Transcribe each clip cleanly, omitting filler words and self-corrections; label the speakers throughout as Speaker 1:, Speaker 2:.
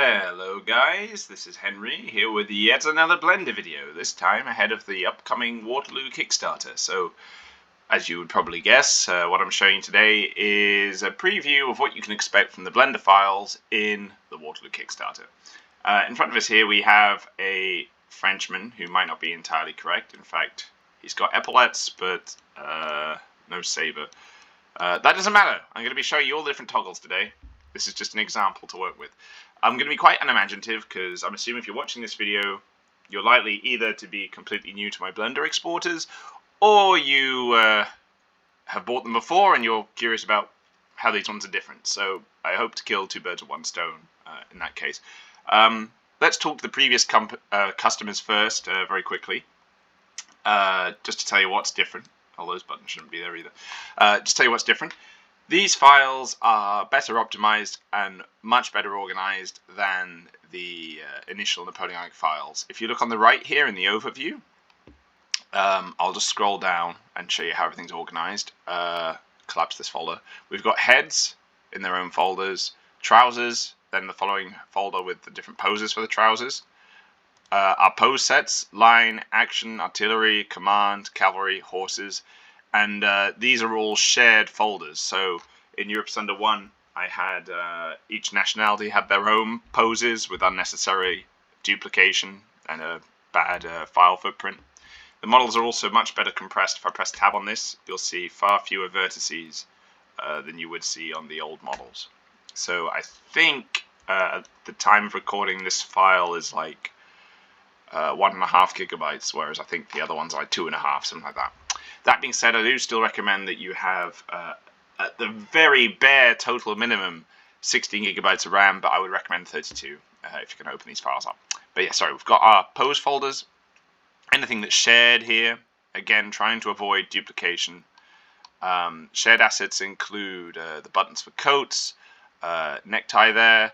Speaker 1: Hello guys, this is Henry here with yet another Blender video, this time ahead of the upcoming Waterloo Kickstarter. So, as you would probably guess, what I'm showing today is a preview of what you can expect from the Blender files in the Waterloo Kickstarter. In front of us here we have a Frenchman who might not be entirely correct. In fact, he's got epaulets but no saber. That doesn't matter. I'm going to be showing you all the different toggles today. This is just an example to work with. I'm going to be quite unimaginative because I'm assuming if you're watching this video, you're likely either to be completely new to my Blender exporters, or you have bought them before and you're curious about how these ones are different. So I hope to kill two birds with one stone in that case. Let's talk to the previous customers first very quickly, just to tell you what's different. All those buttons shouldn't be there either. Just tell you what's different. These files are better optimized and much better organized than the initial Napoleonic files. If you look on the right here in the overview, I'll just scroll down and show you how everything's organized. Collapse this folder. We've got heads in their own folders, trousers, then the following folder with the different poses for the trousers. Our pose sets, line, action, artillery, command, cavalry, horses. And these are all shared folders. So in Europe Asunder 1, I had each nationality had their own poses with unnecessary duplication and a bad file footprint. The models are also much better compressed. If I press tab on this, you'll see far fewer vertices than you would see on the old models. So I think at the time of recording, this file is like 1.5 gigabytes, whereas I think the other one's like 2.5, something like that. That being said, I do still recommend that you have, at the very bare total minimum, 16 gigabytes of RAM, but I would recommend 32 if you're going to open these files up. But yeah, sorry, we've got our pose folders. Anything that's shared here, again, trying to avoid duplication. Shared assets include the buttons for coats, necktie there,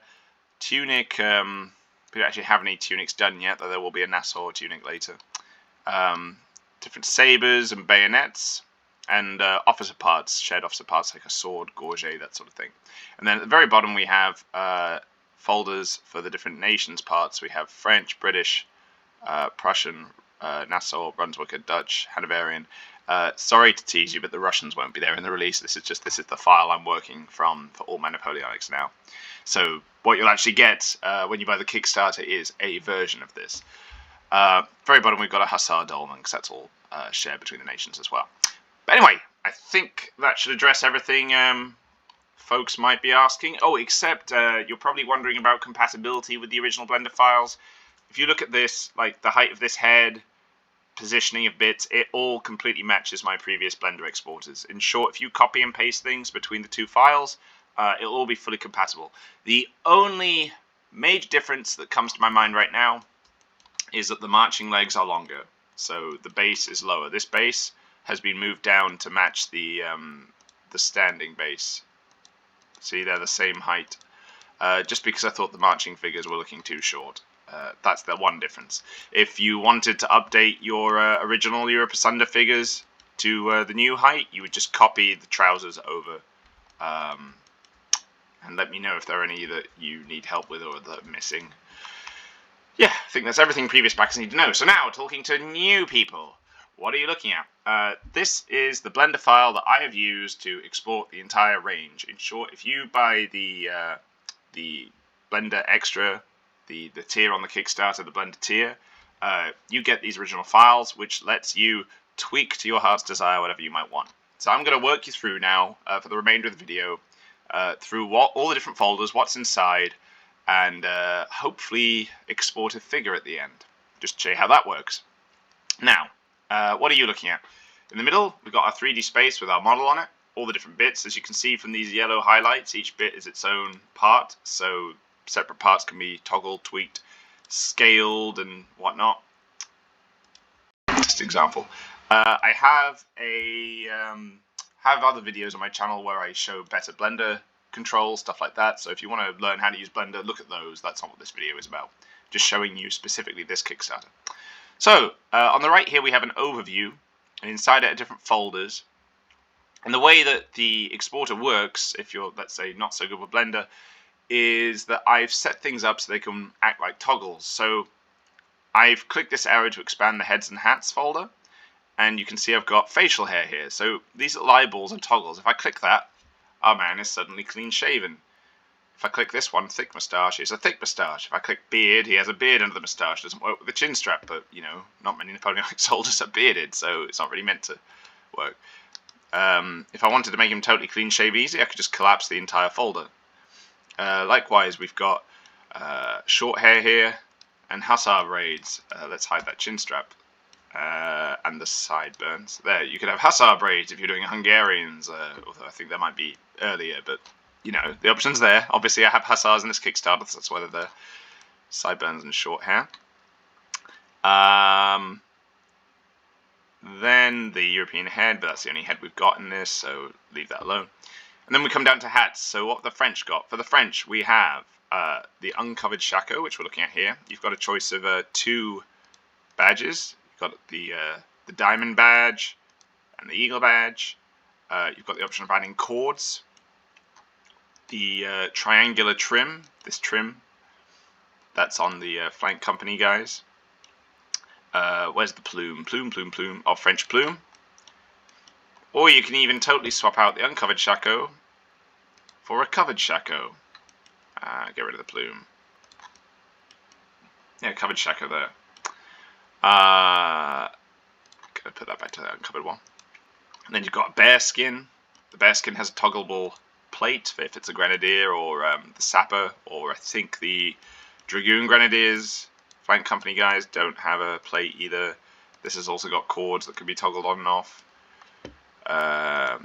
Speaker 1: tunic. We don't actually have any tunics done yet, though there will be a Nassau tunic later. Different sabers and bayonets, and officer parts, shared officer parts like a sword, gorget, that sort of thing. And then at the very bottom we have folders for the different nations' parts. We have French, British, Prussian, Nassau, Brunswicker, Dutch, Hanoverian. Sorry to tease you, but the Russians won't be there in the release. This is the file I'm working from for all my Napoleonics now. So what you'll actually get when you buy the Kickstarter is a version of this. Very bottom we've got a Hussar dolman, because that's all shared between the nations as well. But anyway, I think that should address everything folks might be asking. Oh, except you're probably wondering about compatibility with the original Blender files. If you look at this, like the height of this head, positioning of bits, it all completely matches my previous Blender exporters. In short, if you copy and paste things between the two files, it'll all be fully compatible. The only major difference that comes to my mind right now is that the marching legs are longer, so the base is lower. This base has been moved down to match the standing base. See, they're the same height, just because I thought the marching figures were looking too short. That's the one difference. If you wanted to update your original Europe Asunder figures to the new height, you would just copy the trousers over, and let me know if there are any that you need help with or that are missing. Yeah, I think that's everything previous backers need to know. So now, talking to new people, what are you looking at? This is the Blender file that I have used to export the entire range. In short, if you buy the Blender Extra, the tier on the Kickstarter, the Blender tier, you get these original files, which lets you tweak to your heart's desire whatever you might want. So I'm going to work you through now, for the remainder of the video, through all the different folders, what's inside, and hopefully export a figure at the end. Just show you how that works. Now, what are you looking at? In the middle, we've got our 3D space with our model on it, all the different bits. As you can see from these yellow highlights, each bit is its own part, so separate parts can be toggled, tweaked, scaled, and whatnot. Just an example. I have other videos on my channel where I show better Blender control, stuff like that. So if you want to learn how to use Blender, look at those. That's not what this video is about. Just showing you specifically this Kickstarter. So on the right here we have an overview, and inside it are different folders. And the way that the exporter works, if you're, let's say, not so good with Blender, is that I've set things up so they can act like toggles. So I've clicked this arrow to expand the heads and hats folder, and you can see I've got facial hair here. So these little eyeballs are toggles. If I click that, our man is suddenly clean shaven. If I click this one, thick moustache, it's a thick moustache. If I click beard, he has a beard under the moustache. Doesn't work with the chin strap, but you know, not many Napoleonic soldiers are bearded, so it's not really meant to work. If I wanted to make him totally clean shave easy, I could just collapse the entire folder. Likewise, we've got short hair here and hussar braids. Let's hide that chin strap and the sideburns. There, you could have hussar braids if you're doing Hungarians, although I think that might be earlier, but you know, the option's there. Obviously, I have hussars in this Kickstarter, so that's why they're the sideburns and short hair. Then the European head, but that's the only head we've got in this, so leave that alone. And then we come down to hats. So what the French got? For the French, we have the uncovered shako, which we're looking at here. You've got a choice of 2 badges. You've got the diamond badge and the eagle badge. You've got the option of adding cords. The triangular trim, this trim, that's on the flank company guys. Where's the plume? Plume. Oh, French plume. Or you can even totally swap out the uncovered shako for a covered shako. Get rid of the plume. Yeah, covered shako there. Gonna put that back to the uncovered one. And then you've got a bear skin. The bear skin has a toggleable plate if it's a grenadier or the sapper, or I think the dragoon grenadiers flank company guys don't have a plate either. This has also got cords that can be toggled on and off.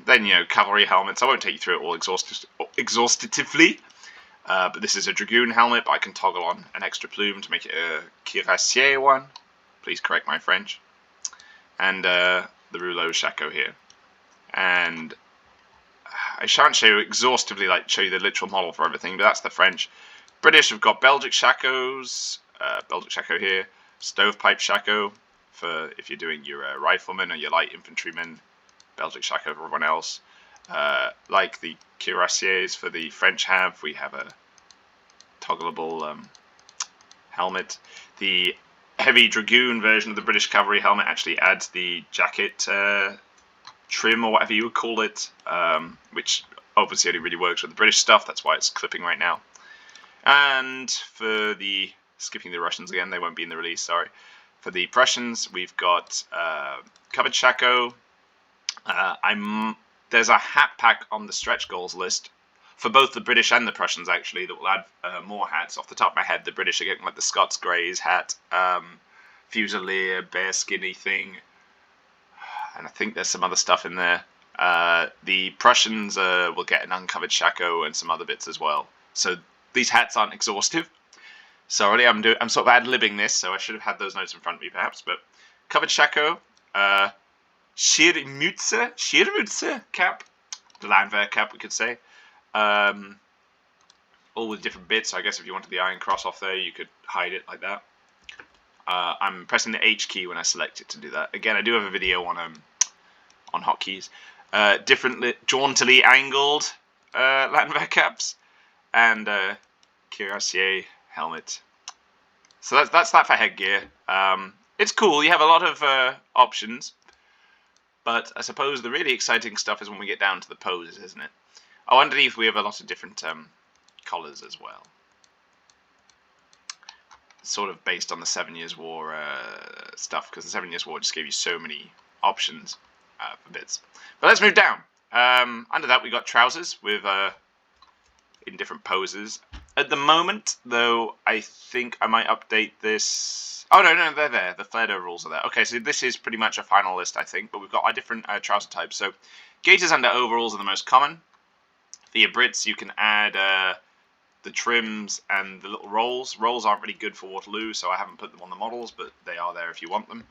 Speaker 1: Then, you know, cavalry helmets. I won't take you through it all exhaustively, but this is a dragoon helmet, but I can toggle on an extra plume to make it a cuirassier one. Please correct my French. And the rouleau shako here. And I shan't show you exhaustively, like show you the literal model for everything, but that's the French. British have got Belgic shakos, Belgic shako here, stovepipe shako for if you're doing your riflemen or your light infantrymen, Belgic shako for everyone else. Like the cuirassiers for the French have, we have a toggleable helmet. The heavy dragoon version of the British cavalry helmet actually adds the jacket trim or whatever you would call it, which obviously only really works with the British stuff, that's why it's clipping right now. And for the, skipping the Russians again, they won't be in the release, sorry. For the Prussians, we've got covered shako. There's a hat pack on the stretch goals list for both the British and the Prussians, actually, that will add more hats. Off the top of my head, the British are getting like the Scots Greys hat, Fusilier, bear skinny thing, and I think there's some other stuff in there. The Prussians will get an uncovered shako and some other bits as well. So these hats aren't exhaustive. Sorry, I'm sort of ad-libbing this, so I should have had those notes in front of me perhaps. But covered shako, Schirmütze cap, the Landwehr cap we could say. All with different bits. So I guess if you wanted the Iron Cross off there, you could hide it like that. I'm pressing the H key when I select it to do that. Again, I do have a video on hotkeys. Different jauntily angled Landwehr caps and cuirassier helmet. So that's that for headgear. It's cool. You have a lot of options, but I suppose the really exciting stuff is when we get down to the poses, isn't it? Oh, underneath we have a lot of different collars as well. Sort of based on the 7 Years' War stuff, because the 7 Years' War just gave you so many options for bits. But let's move down. Under that we got trousers with in different poses. At the moment, though, I think I might update this. Oh no, they're there. The flared overalls are there. Okay, so this is pretty much a final list, I think, but we've got our different trouser types. So gaiters under overalls are the most common. For your Brits, you can add the trims and the little rolls. Rolls aren't really good for Waterloo, so I haven't put them on the models, but they are there if you want them.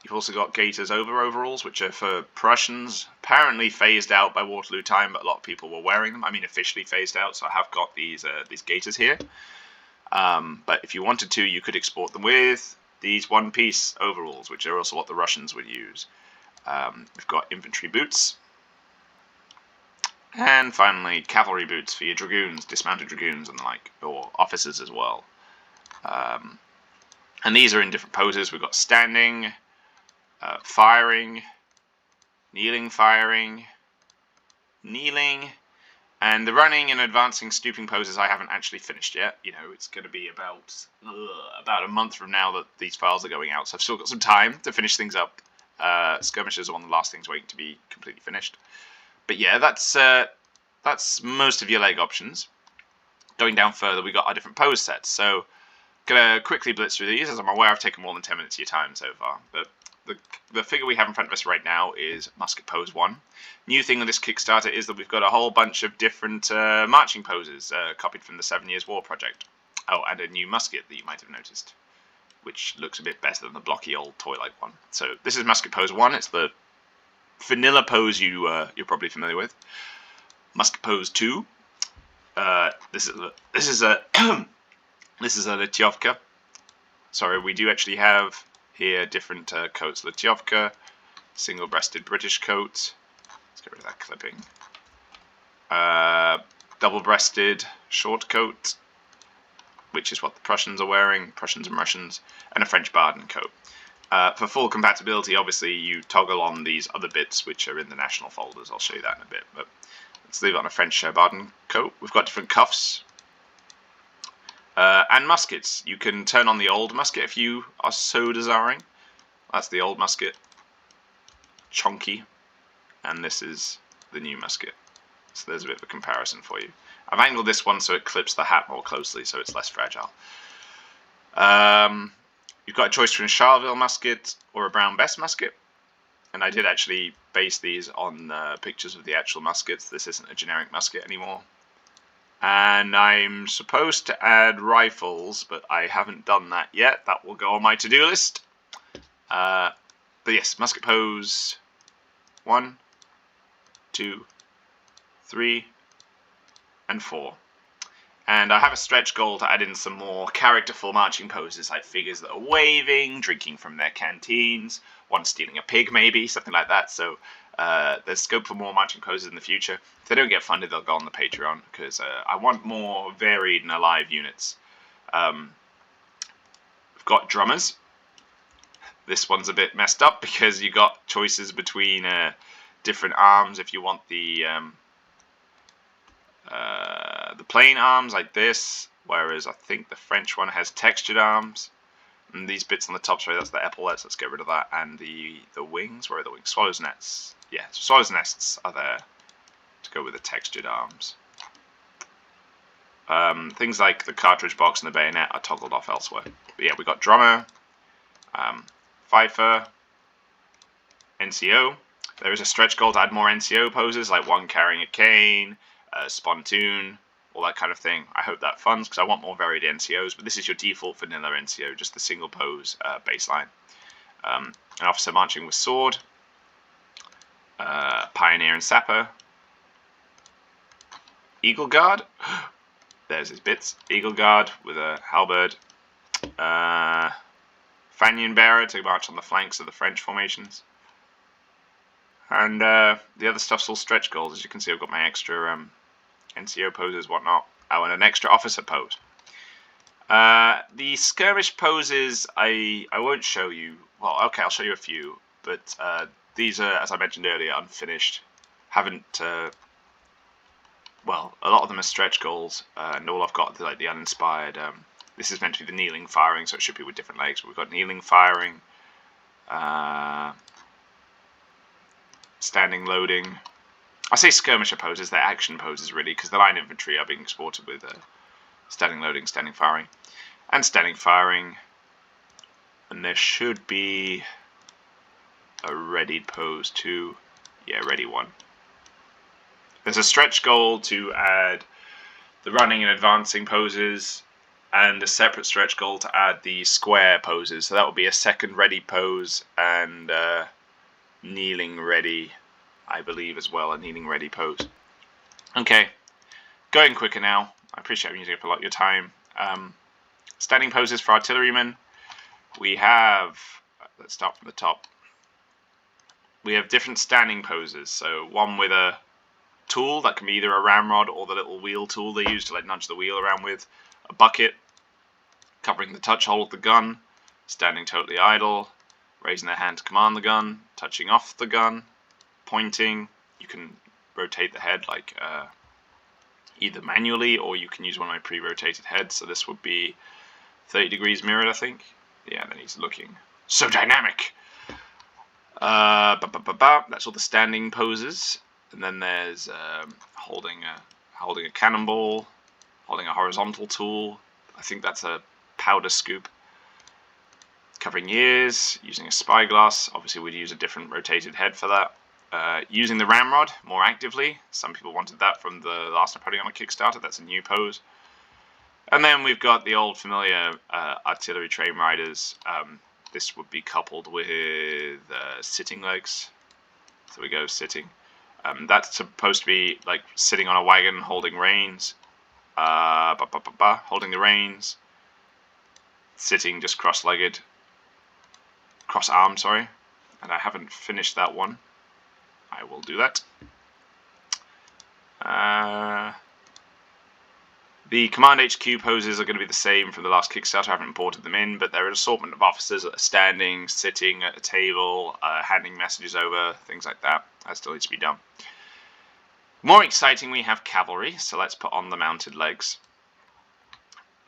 Speaker 1: You've also got gaiters over overalls, which are for Prussians. Apparently phased out by Waterloo time, but a lot of people were wearing them. I mean, officially phased out, so I have got these gaiters here. But if you wanted to, you could export them with these one-piece overalls, which are also what the Russians would use. We've got infantry boots. And finally, cavalry boots for your dragoons, dismounted dragoons and the like, or officers as well. And these are in different poses. We've got standing, firing, kneeling, and the running and advancing stooping poses I haven't actually finished yet. You know, it's going to be about a month from now that these files are going out, so I've still got some time to finish things up. Skirmishes are one of the last things waiting to be completely finished. But yeah, that's most of your leg options. Going down further, we got our different pose sets. So, gonna quickly blitz through these, as I'm aware I've taken more than 10 minutes of your time so far. But the figure we have in front of us right now is Musket Pose 1. New thing with this Kickstarter is that we've got a whole bunch of different marching poses copied from the 7 Years' War project. Oh, and a new musket that you might have noticed, which looks a bit better than the blocky old toy-like one. So this is Musket Pose 1. It's the vanilla pose you're probably familiar with. Musket Pose 2. This is a Lityovka. Sorry, we do actually have here different coats. Lityovka, single-breasted British coat. Let's get rid of that clipping. Double-breasted short coat, which is what the Prussians are wearing, Prussians and Russians, and a French Baden coat. For full compatibility, obviously, you toggle on these other bits, which are in the national folders. I'll show you that in a bit. But let's leave it on a French Baden coat. We've got different cuffs. And muskets. You can turn on the old musket if you are so desiring. That's the old musket. Chonky. And this is the new musket. So there's a bit of a comparison for you. I've angled this one so it clips the hat more closely, so it's less fragile. You've got a choice between a Charleville musket or a Brown Bess musket. And I did actually base these on pictures of the actual muskets. This isn't a generic musket anymore. And I'm supposed to add rifles, but I haven't done that yet. That will go on my to-do list. But yes, Musket Pose 1, 2, 3, and 4. And I have a stretch goal to add in some more characterful marching poses, like figures that are waving, drinking from their canteens, one stealing a pig maybe, something like that. So there's scope for more marching poses in the future. If they don't get funded, they'll go on the Patreon, because I want more varied and alive units. We've got drummers. This one's a bit messed up because you got choices between different arms. If you want the plain arms like this, whereas I think the French one has textured arms. And these bits on the top, sorry, that's the epaulets, let's get rid of that. And the wings, where are the wings? Swallows' nests. Yeah, swallows' nests are there to go with the textured arms. Things like the cartridge box and the bayonet are toggled off elsewhere. But yeah, we got drummer, fifer, NCO. There is a stretch goal to add more NCO poses, like one carrying a cane, spontoon, all that kind of thing. I hope that funds, because I want more varied NCOs, but this is your default vanilla NCO, just the single pose baseline. An officer marching with sword, pioneer and sapper, eagle guard, there's his bits, eagle guard with a halberd, fanion bearer to march on the flanks of the French formations, and the other stuff's all stretch goals. As you can see, I've got my extra NCO poses, whatnot. Oh, and an extra officer pose. The skirmish poses, I won't show you. Well, okay, I'll show you a few, but these are, as I mentioned earlier, unfinished. Haven't, well, a lot of them are stretch goals, and all I've got are like the uninspired. This is meant to be the kneeling firing, so it should be with different legs. But we've got kneeling firing, standing loading. I say skirmisher poses, they're action poses really, because the line infantry are being exported with standing loading, standing firing, and standing firing. And there should be a readied pose too. Yeah, ready one. There's a stretch goal to add the running and advancing poses, and a separate stretch goal to add the square poses. So that will be a second ready pose and kneeling ready, I believe, as well, a kneeling ready pose. Okay, going quicker now. I appreciate I'm using up a lot of your time. Standing poses for artillerymen. We have, let's start from the top. We have different standing poses. So one with a tool. That can be either a ramrod or the little wheel tool they use to like nudge the wheel around with. A bucket, covering the touch hole of the gun, standing totally idle, raising their hand to command the gun, touching off the gun, pointing. You can rotate the head like either manually, or you can use one of my pre-rotated heads. So this would be 30 degrees mirrored, I think. Yeah, then he's looking so dynamic. That's all the standing poses. And then there's holding a cannonball, holding a horizontal tool. I think that's a powder scoop. Covering ears, using a spyglass. Obviously we'd use a different rotated head for that. Using the ramrod more actively. Some people wanted that from the last I'm putting on a Kickstarter. That's a new pose. And then we've got the old familiar artillery train riders. This would be coupled with sitting legs. So we go sitting. That's supposed to be like sitting on a wagon holding reins. Holding the reins. Sitting just cross-legged. Cross-armed, sorry. And I haven't finished that one. I will do that. The Command HQ poses are going to be the same from the last Kickstarter. I haven't imported them in, but they're an assortment of officers that are standing, sitting at a table, handing messages over, things like that. That still needs to be done. More exciting, we have cavalry, so let's put on the mounted legs.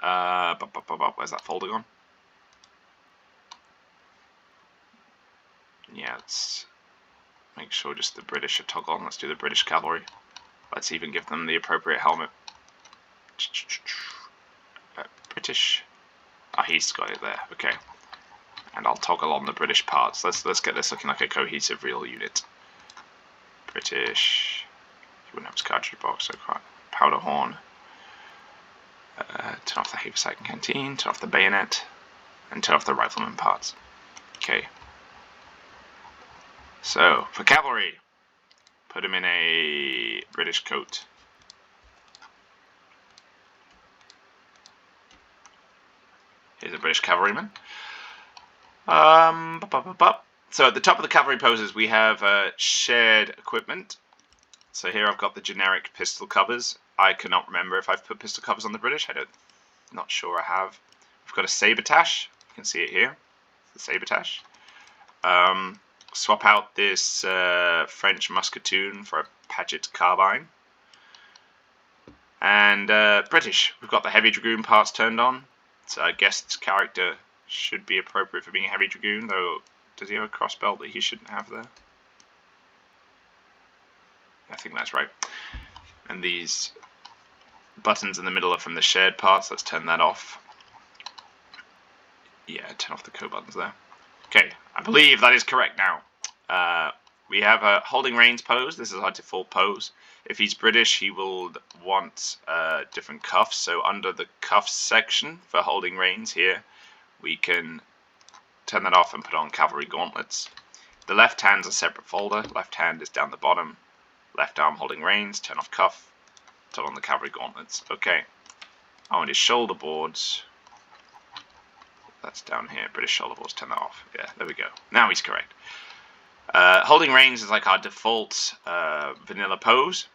Speaker 1: Where's that folder gone? Yeah, let's make sure just the British are toggled on. Let's do the British cavalry. Let's even give them the appropriate helmet. British. Ah, he's got it there. Okay. And I'll toggle on the British parts. Let's get this looking like a cohesive real unit. British. He wouldn't have his cartridge box, so powder horn. Turn off the haversack and canteen. Turn off the bayonet. And turn off the rifleman parts. Okay. So, for cavalry, put him in a British coat. Here's a British cavalryman. So at the top of the cavalry poses we have shared equipment. So here I've got the generic pistol covers. I cannot remember if I've put pistol covers on the British. Not sure I have. We've got a sabretache. You can see it here. The sabretache. Swap out this French musketoon for a Paget carbine. And British. We've got the heavy dragoon parts turned on. So I guess this character should be appropriate for being a heavy dragoon, though does he have a crossbelt that he shouldn't have there? I think that's right. And these buttons in the middle are from the shared parts. Let's turn that off. Yeah, turn off the coat buttons there. Okay, I believe that is correct now. We have a holding reins pose. This is our default pose. If he's British, he will want different cuffs. So under the cuffs section for holding reins here, we can turn that off and put on cavalry gauntlets. The left hand's a separate folder. Left hand is down the bottom. Left arm holding reins. Turn off cuff. Turn on the cavalry gauntlets. Okay. On his shoulder boards. That's down here. British shoulder boards. Turn that off. Yeah, there we go. Now he's correct. Holding reins is like our default vanilla pose,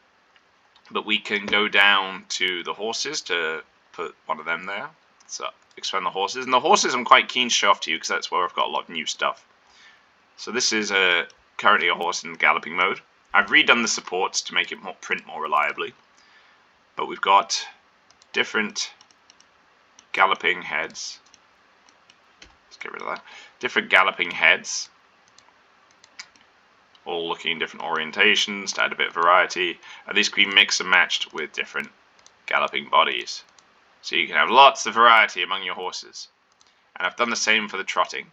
Speaker 1: but we can go down to the horses to put one of them there. So expand the horses, and the horses I'm quite keen to show off to you because that's where I've got a lot of new stuff. So this is currently a horse in galloping mode. I've redone the supports to make it print more reliably, but we've got different galloping heads. Let's get rid of that. Different galloping heads. All looking in different orientations to add a bit of variety, and these can be mixed and matched with different galloping bodies. So you can have lots of variety among your horses. And I've done the same for the trotting.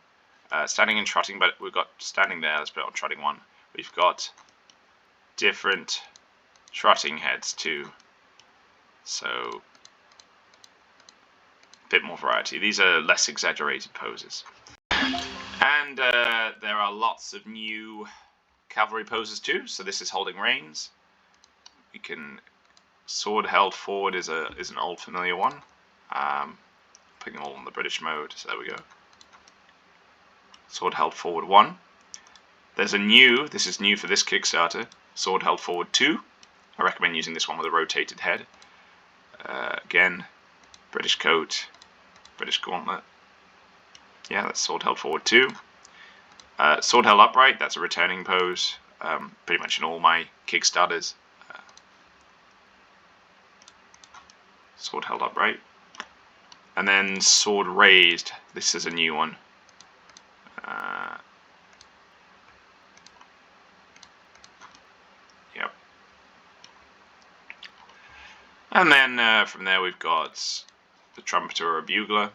Speaker 1: Standing and trotting, but we've got standing there, let's put it on trotting one. We've got different trotting heads too. So, a bit more variety. These are less exaggerated poses. And there are lots of new cavalry poses too. So this is holding reins. We can sword held forward is an old familiar one. Putting them all in the British mode. So there we go. Sword held forward 1. There's a new. This is new for this Kickstarter. Sword held forward 2. I recommend using this one with a rotated head. Again, British coat, British gauntlet. Yeah, that's sword held forward too. Sword held upright, that's a returning pose, pretty much in all my Kickstarters. Sword held upright. And then sword raised, this is a new one. Yep. And then from there we've got the trumpeter or a bugler.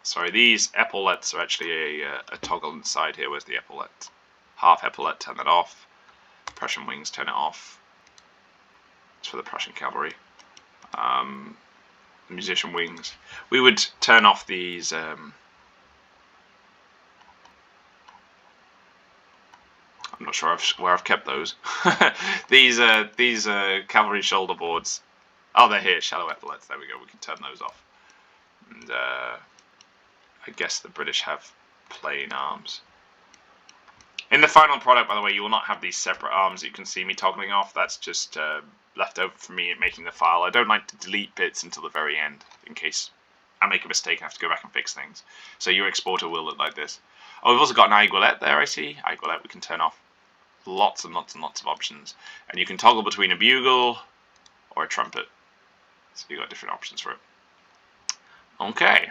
Speaker 1: Sorry, these epaulets are actually a toggle inside here. Where's the epaulette? Half epaulette, turn that off. Prussian wings, turn it off. It's for the Prussian cavalry. Musician wings. We would turn off these. I'm not sure where I've kept those. these cavalry shoulder boards. Oh, they're here. Shallow epaulets. There we go. We can turn those off. And I guess the British have plain arms. In the final product, by the way, you will not have these separate arms that you can see me toggling off. That's just left over from me making the file. I don't like to delete bits until the very end, in case I make a mistake and have to go back and fix things. So your exporter will look like this. Oh, we've also got an aiguillette there, I see. Aiguillette we can turn off. Lots and lots and lots of options. And you can toggle between a bugle or a trumpet. So you've got different options for it. Okay.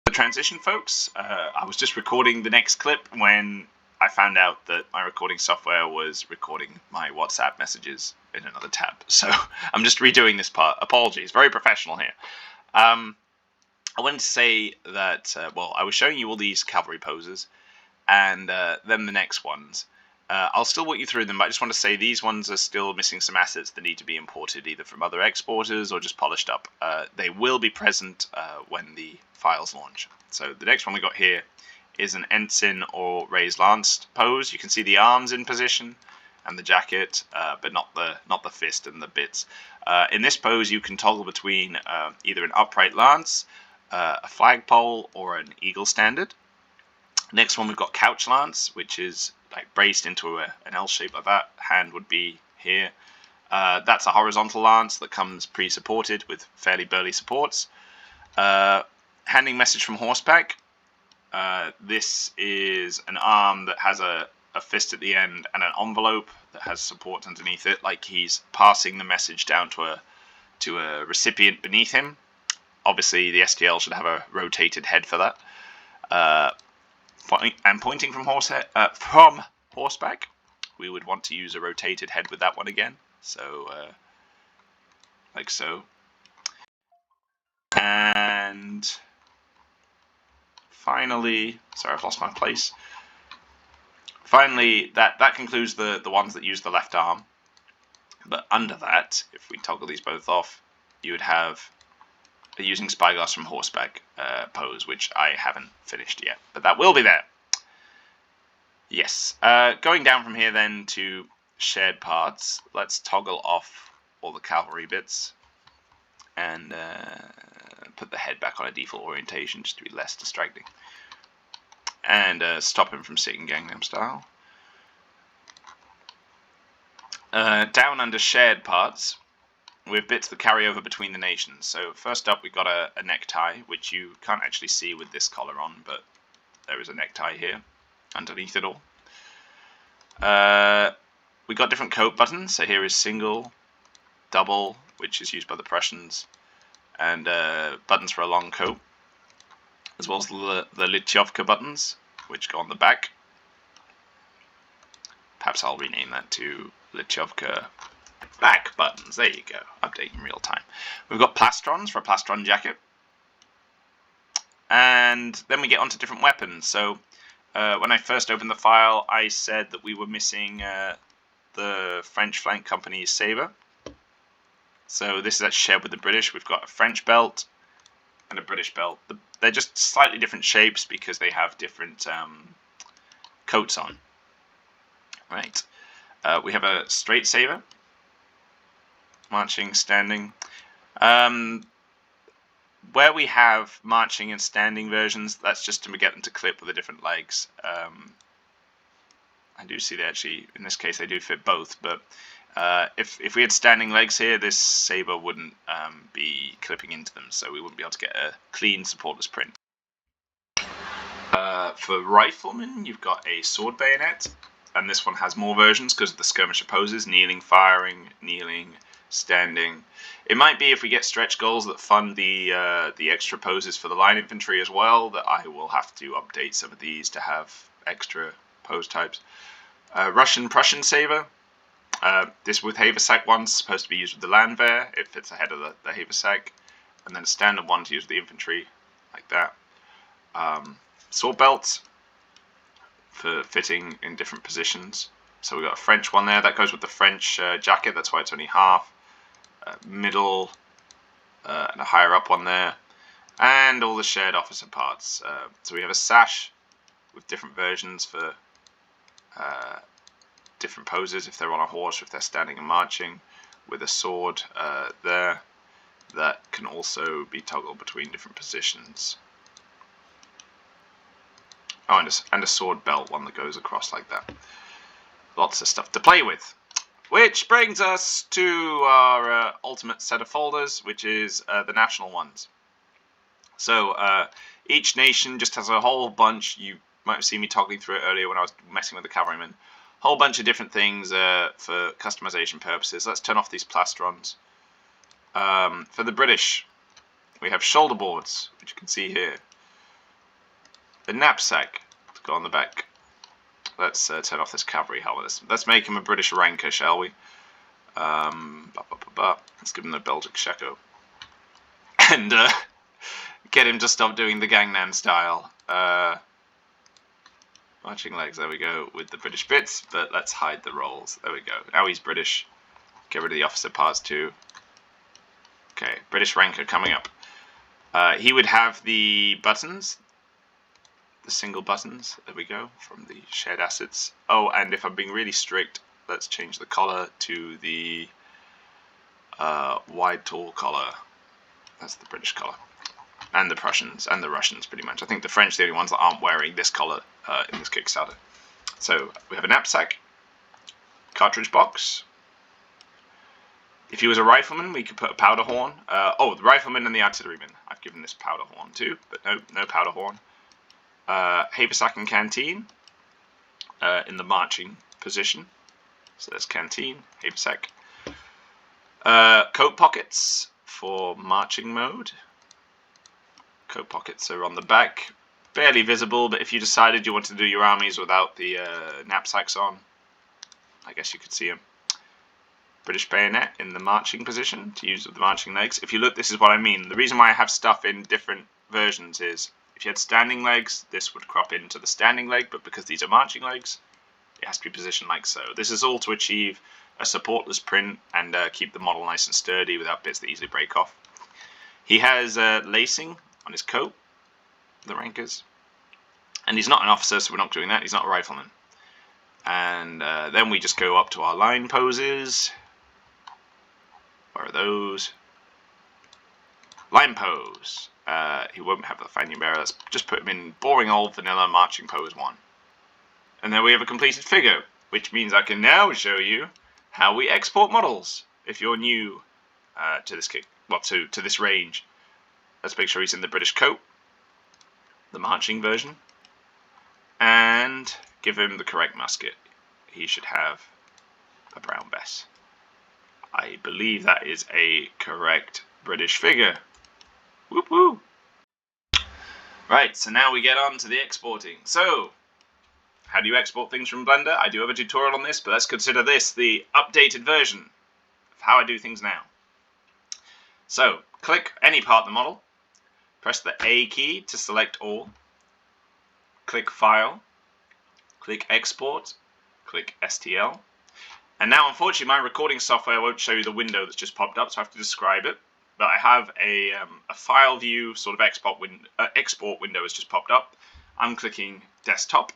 Speaker 1: The transition, folks. I was just recording the next clip when I found out that my recording software was recording my WhatsApp messages in another tab. So I'm just redoing this part. Apologies. Very professional here. I wanted to say that, well, I was showing you all these cavalry poses, and then the next ones. I'll still walk you through them, but I just want to say these ones are still missing some assets that need to be imported either from other exporters or just polished up. They will be present when the files launch. So the next one we got here is an ensign or raised lance pose. You can see the arms in position and the jacket, but not the fist and the bits. In this pose, you can toggle between either an upright lance, a flagpole, or an eagle standard. Next one, we've got couch lance, which is like braced into an L shape like that. Hand would be here. That's a horizontal lance that comes pre-supported with fairly burly supports. Handing message from horseback. This is an arm that has a fist at the end and an envelope that has support underneath it, like he's passing the message down to a recipient beneath him. Obviously, the STL should have a rotated head for that. And pointing from horseback, we would want to use a rotated head with that one again. So, like so. And finally, sorry, I've lost my place. Finally, that concludes the ones that use the left arm. But under that, if we toggle these both off, you would have a using spyglass from horseback pose, which I haven't finished yet. But that will be there. Yes. Going down from here then to shared parts, let's toggle off all the cavalry bits and put the head back on a default orientation just to be less distracting. And stop him from sitting Gangnam Style. Down under shared parts, we have bits that carry over between the nations. So first up, we've got a necktie, which you can't actually see with this collar on, but there is a necktie here underneath it all. We got different coat buttons. So here is single, double, which is used by the Prussians, and buttons for a long coat, as well as the Lityovka buttons, which go on the back. Perhaps I'll rename that to Lityovka back buttons. There you go. Update in real time. We've got plastrons for a plastron jacket. And then we get onto different weapons. So when I first opened the file, I said that we were missing the French flank company's saber. So this is actually shared with the British. We've got a French belt and a British belt. They're just slightly different shapes because they have different coats on. Right. We have a straight saber. Marching, standing. Where we have marching and standing versions, that's just to get them to clip with the different legs. I do see they actually, in this case, they do fit both, but if we had standing legs here, this saber wouldn't be clipping into them, so we wouldn't be able to get a clean supportless print. For riflemen, you've got a sword bayonet, and this one has more versions because of the skirmisher poses: kneeling, firing, kneeling, standing. It might be if we get stretch goals that fund the extra poses for the line infantry as well, that I will have to update some of these to have extra pose types. Russian-Prussian saber. This with haversack one's supposed to be used with the Landwehr. It fits ahead of the haversack. And then a standard one to use with the infantry, like that. Sword belts for fitting in different positions. So we've got a French one there. That goes with the French jacket. That's why it's only half. Middle and a higher up one there. And all the shared officer parts. So we have a sash with different versions for different poses if they're on a horse, or if they're standing and marching, with a sword there that can also be toggled between different positions. Oh, and a sword belt one that goes across like that. Lots of stuff to play with. Which brings us to our ultimate set of folders, which is the national ones. So each nation just has a whole bunch. You might have seen me toggling through it earlier when I was messing with the cavalrymen. Whole bunch of different things for customization purposes. Let's turn off these plastrons. For the British, we have shoulder boards, which you can see here. The knapsack to go on the back. Let's turn off this cavalry helmet. Let's make him a British ranker, shall we? Let's give him the Belgic shako. And get him to stop doing the Gangnam style. Marching legs, there we go, with the British bits, but let's hide the rolls. There we go. Now he's British. Get rid of the officer parts too. Okay, British ranker coming up. He would have the buttons, the single buttons, there we go, from the shared assets. Oh, and if I'm being really strict, let's change the collar to the wide tall collar. That's the British collar. And the Prussians and the Russians, pretty much. I think the French are the only ones that aren't wearing this collar in this Kickstarter. So we have a knapsack, cartridge box. If he was a rifleman, we could put a powder horn. Oh, the rifleman and the artilleryman. I've given this powder horn too, but no powder horn. Haversack and canteen in the marching position. So there's canteen, haversack. Coat pockets for marching mode. Coat pockets are on the back, barely visible, but if you decided you wanted to do your armies without the knapsacks on, I guess you could see them. British bayonet in the marching position to use with the marching legs. If you look, this is what I mean. The reason why I have stuff in different versions is if you had standing legs, this would crop into the standing leg, but because these are marching legs, it has to be positioned like so. This is all to achieve a supportless print and keep the model nice and sturdy without bits that easily break off. He has lacing on his coat, the rankers, and he's not an officer, so we're not doing that. He's not a rifleman. And then we just go up to our line poses. Where are those? Line pose. He won't have the fanion bearer. Let's just put him in boring old vanilla marching pose 1. And then we have a completed figure, which means I can now show you how we export models. If you're new to this to this range, let's make sure he's in the British coat, the marching version, and give him the correct musket. He should have a brown bess. I believe that is a correct British figure. Whoop whoop. Right, so now we get on to the exporting. So, how do you export things from Blender? I do have a tutorial on this, but let's consider this the updated version of how I do things now. So, click any part of the model, press the A key to select all, click File, click Export, click STL. And now, unfortunately, my recording software won't show you the window that's just popped up, so I have to describe it. But I have a file view sort of export window has just popped up. I'm clicking Desktop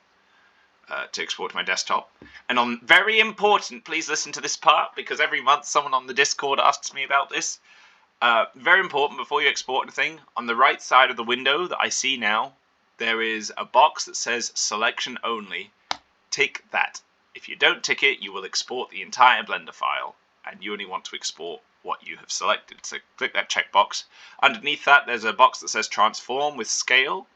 Speaker 1: to export to my desktop. And on very important, please listen to this part, because every month someone on the Discord asks me about this. Very important, before you export anything, on the right side of the window that I see now, there is a box that says Selection Only. Tick that. If you don't tick it, you will export the entire Blender file, and you only want to export what you have selected. So click that checkbox. Underneath that, there's a box that says transform with scale.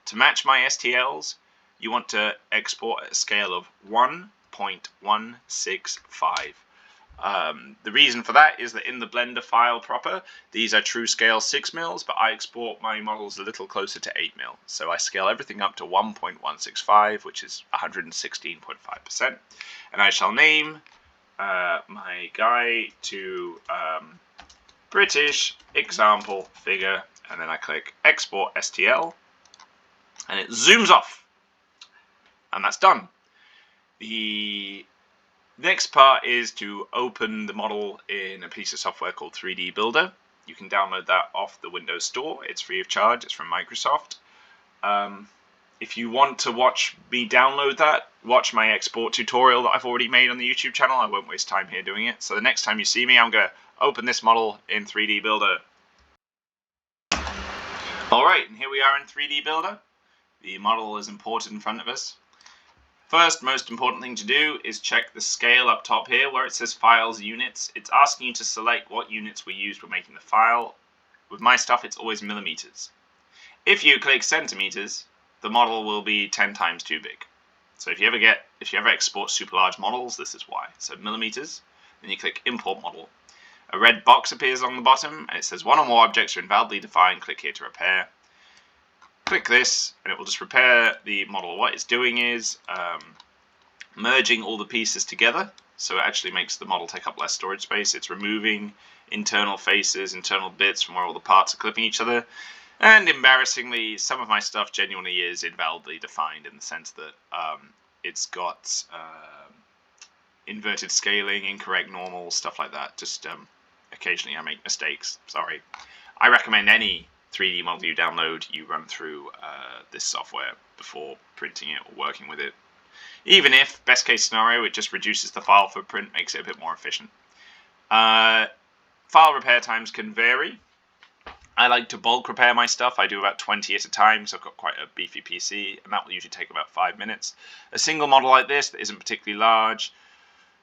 Speaker 1: To match my STLs, you want to export at a scale of 1.165. The reason for that is that in the Blender file proper, these are true scale 6 mils, but I export my models a little closer to 8 mil. So I scale everything up to 1.165, which is 116.5%. And I shall name my guy to British example figure, and then I click export STL, and it zooms off. And that's done. The next part is to open the model in a piece of software called 3D Builder. You can download that off the Windows Store. It's free of charge. It's from Microsoft. If you want to watch me download that, watch my export tutorial that I've already made on the YouTube channel. I won't waste time here doing it. So the next time you see me, I'm going to open this model in 3D Builder. Alright, and here we are in 3D Builder. The model is imported in front of us. First, most important thing to do is check the scale up top here where it says Files Units. It's asking you to select what units were used when making the file. With my stuff, it's always millimeters. If you click centimeters, the model will be 10 times too big. So if you ever export super large models, this is why. So millimeters, then you click Import Model. A red box appears along the bottom, and it says one or more objects are invalidly defined. Click here to repair. Click this, and it will just repair the model. What it's doing is merging all the pieces together, so it actually makes the model take up less storage space. It's removing internal faces, internal bits from where all the parts are clipping each other. And embarrassingly, some of my stuff genuinely is invalidly defined in the sense that it's got inverted scaling, incorrect normal, stuff like that. Just occasionally I make mistakes. Sorry. I recommend any 3D model you download, you run through this software before printing it or working with it. Even if, best case scenario, it just reduces the file footprint, makes it a bit more efficient. File repair times can vary. I like to bulk repair my stuff. I do about 20 at a time, so I've got quite a beefy PC, and that will usually take about 5 minutes. A single model like this that isn't particularly large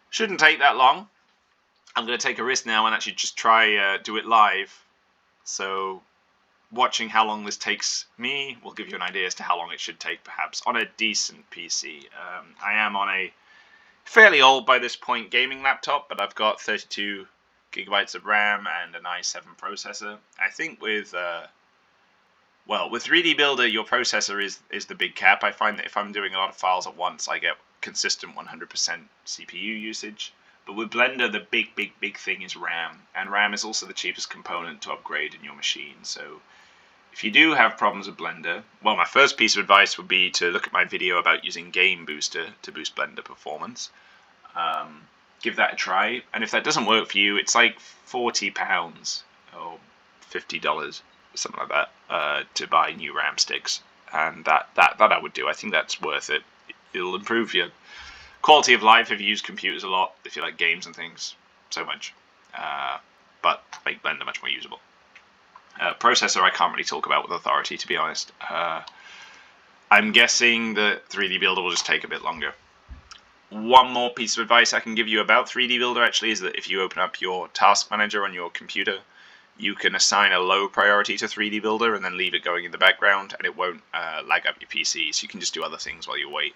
Speaker 1: shouldn't take that long. I'm going to take a risk now and actually just try do it live. So watching how long this takes me will give you an idea as to how long it should take, perhaps, on a decent PC. I am on a fairly old, by this point, gaming laptop, but I've got 32 gigabytes of RAM and an i7 processor. I think with 3D Builder, your processor is the big cap. I find that if I'm doing a lot of files at once, I get consistent 100% CPU usage. But with Blender, the big thing is RAM, and RAM is also the cheapest component to upgrade in your machine. So if you do have problems with Blender, well, my first piece of advice would be to look at my video about using Game Booster to boost Blender performance. Give that a try, and if that doesn't work for you, it's like £40 or $50, something like that, to buy new RAM sticks, and that I would do. I think that's worth it. It'll improve your quality of life if you use computers a lot, if you like games and things so much, but make Blender much more usable. Processor I can't really talk about with authority, to be honest. I'm guessing that 3D Builder will just take a bit longer. One more piece of advice I can give you about 3D Builder actually is that if you open up your task manager on your computer, you can assign a low priority to 3D Builder and then leave it going in the background, and it won't lag up your PC, so you can just do other things while you wait.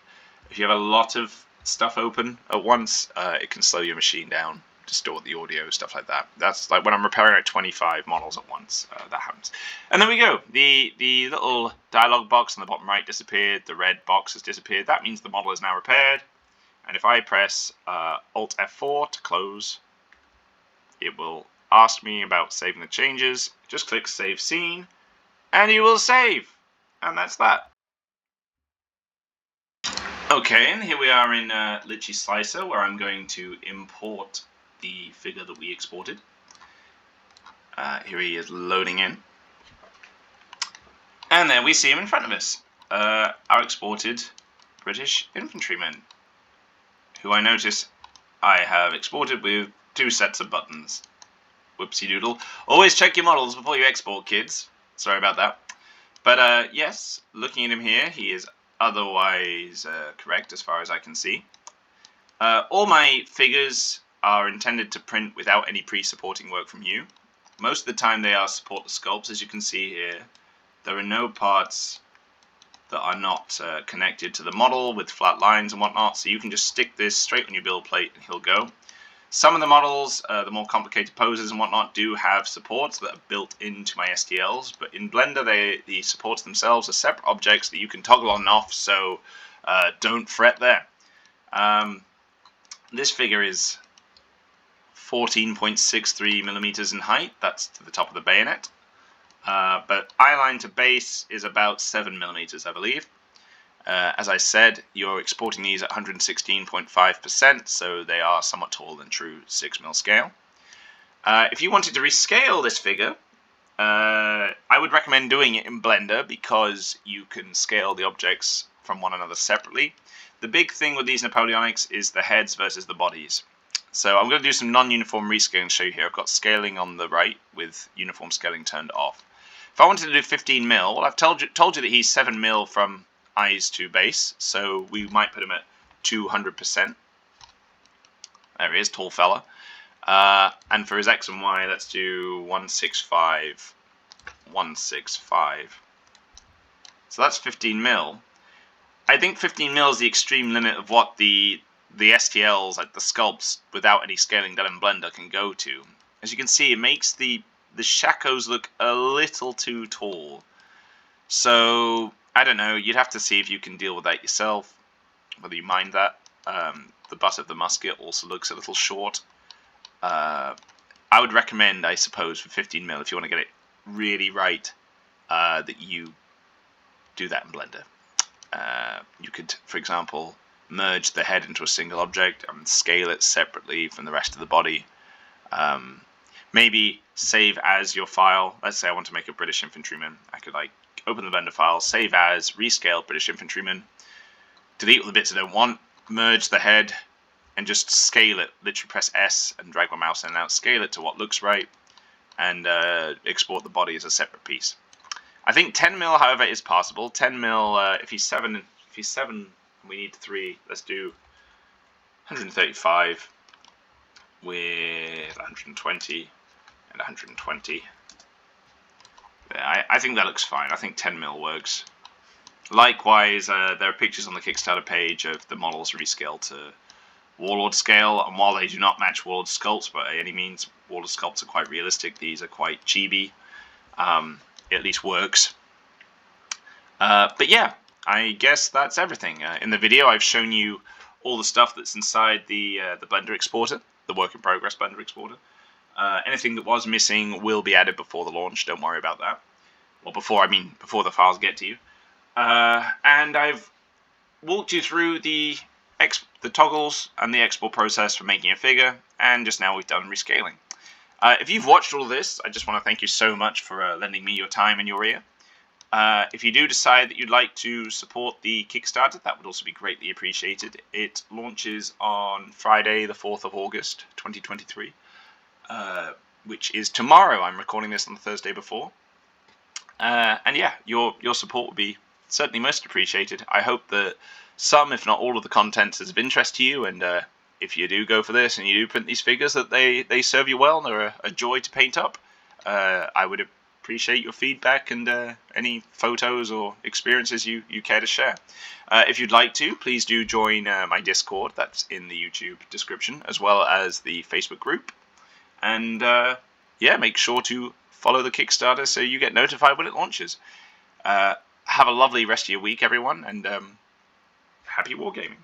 Speaker 1: If you have a lot of stuff open at once, it can slow your machine down, distort the audio, stuff like that. That's like when I'm repairing like 25 models at once, that happens. And there we go. The little dialog box on the bottom right disappeared, the red box has disappeared. That means the model is now repaired. And if I press Alt F4 to close, it will ask me about saving the changes. Just click Save Scene, and you will save. And that's that. Okay, and here we are in Litchi Slicer, where I'm going to import the figure that we exported. Here he is loading in. And there we see him in front of us. Our exported British infantryman, who I notice I have exported with 2 sets of buttons. Whoopsie doodle. Always check your models before you export, kids. Sorry about that. But yes, looking at him here, he is otherwise correct as far as I can see. All my figures are intended to print without any pre-supporting work from you. Most of the time they are support the sculpts, as you can see here. There are no parts that are not connected to the model with flat lines and whatnot, so you can just stick this straight on your build plate and he'll go. Some of the models, the more complicated poses and whatnot, do have supports that are built into my STLs, but in Blender the supports themselves are separate objects that you can toggle on and off, so don't fret there. This figure is 14.63 millimeters in height, that's to the top of the bayonet. But eyeline to base is about 7 millimeters, I believe. As I said, you're exporting these at 116.5%, so they are somewhat taller than true 6mm scale. If you wanted to rescale this figure, I would recommend doing it in Blender because you can scale the objects from one another separately. The big thing with these Napoleonics is the heads versus the bodies. So I'm going to do some non-uniform rescaling to show you here. I've got scaling on the right with uniform scaling turned off. If I wanted to do 15mm, well, I've told you that he's 7mm from eyes to base, so we might put him at 200%. There he is, tall fella. And for his X and Y, let's do 165, 165. So that's 15mm. I think 15mm is the extreme limit of what the STLs, like the sculpts, without any scaling done in Blender, can go to. As you can see, it makes the shakos look a little too tall. So, I don't know, you'd have to see if you can deal with that yourself, whether you mind that. The butt of the musket also looks a little short. I would recommend, I suppose, for 15mm, if you want to get it really right, that you do that in Blender. You could, for example, merge the head into a single object and scale it separately from the rest of the body. Maybe save as your file. Let's say I want to make a British infantryman. I could open the Blender file, save as, rescale British infantryman, delete all the bits I don't want, merge the head, and just scale it. Literally press S and drag my mouse in and out, scale it to what looks right, and export the body as a separate piece. I think 10mm, however, is possible. 10mm, if he's 7, we need 3. Let's do 135 with 120 and 120. Yeah, I think that looks fine. I think 10mm works. Likewise, there are pictures on the Kickstarter page of the models rescaled to Warlord scale, and while they do not match Warlord sculpts by any means, Warlord sculpts are quite realistic. These are quite chibi. It at least works. But yeah, I guess that's everything. In the video, I've shown you all the stuff that's inside the Blender exporter, the work in progress Blender exporter. Anything that was missing will be added before the launch. Don't worry about that. Well, before the files get to you. And I've walked you through the toggles and the export process for making a figure, and just now we've done rescaling. If you've watched all of this, I just want to thank you so much for lending me your time and your ear. If you do decide that you'd like to support the Kickstarter, that would also be greatly appreciated. It launches on Friday, the 4th of August, 2023, which is tomorrow. I'm recording this on the Thursday before. And yeah, your support would be certainly most appreciated. I hope that some, if not all, of the content is of interest to you, and if you do go for this and you do print these figures, that they serve you well and they're a joy to paint up. I would appreciate your feedback and any photos or experiences you care to share. If you'd like to, please do join my Discord. That's in the YouTube description, as well as the Facebook group. And yeah, make sure to follow the Kickstarter so you get notified when it launches. Have a lovely rest of your week, everyone, and happy wargaming.